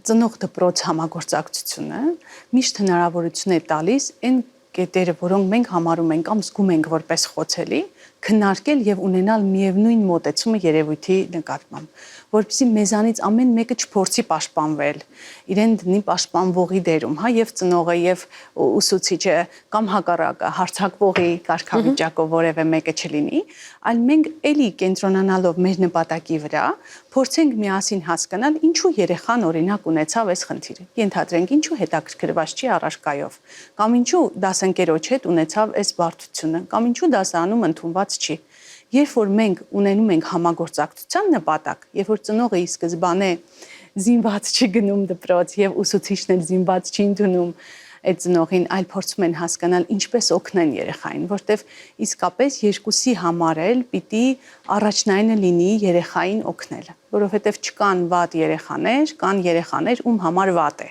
ծնող դպրոց համագործակցությունը միշտ հնարավորություն է տալիս այն կետերը, որոնք մենք համարում ենք կամ զգում ենք որպես խոցելի, քննարկել եւ ունենալ միևնույն մոտեցումը երևույթի նկատմամբ, որովհետեւ մեզանից ամեն մեկը չփորձի պաշտպանվել, իրեն դնի պաշտպանվողի դերում, հա, եւ ծնողը եւ ուսուցիչը կամ հակառակը հարցակվողի կարգավիճակով որևէ մեկը չլինի, այլ մենք էլի կենտրոնանալով մեր նպատակի վրա, փորձենք միասին հասկանալ ինչու երեխան օրինակ ունեցավ այս խնդիրը։ Ենթադրենք ինչու հետաքրքրված չի առարկայով, կամ ինչու դասընկերոջ հետ ունեցավ այս բարդությունը, կամ ինչու դասարանում ընդունված չի։ Երբ որ մենք ունենում ենք համագործակցության նպատակ, երբ որ ծնողը ի սկզբանե զինված չի գնում դպրոց եւ ուսուցիչն էլ զինված չի ընդունում այդ ծնողին, այլ փորձում են հասկանալ ինչպես օգնեն երեխային, որտեվ իսկապես երկուսի համար էլ պիտի առաջնայինը լինի երեխային օգնելը, որովհետև չկան վատ երեխաներ, կան երեխաներ, ում համար վատ է։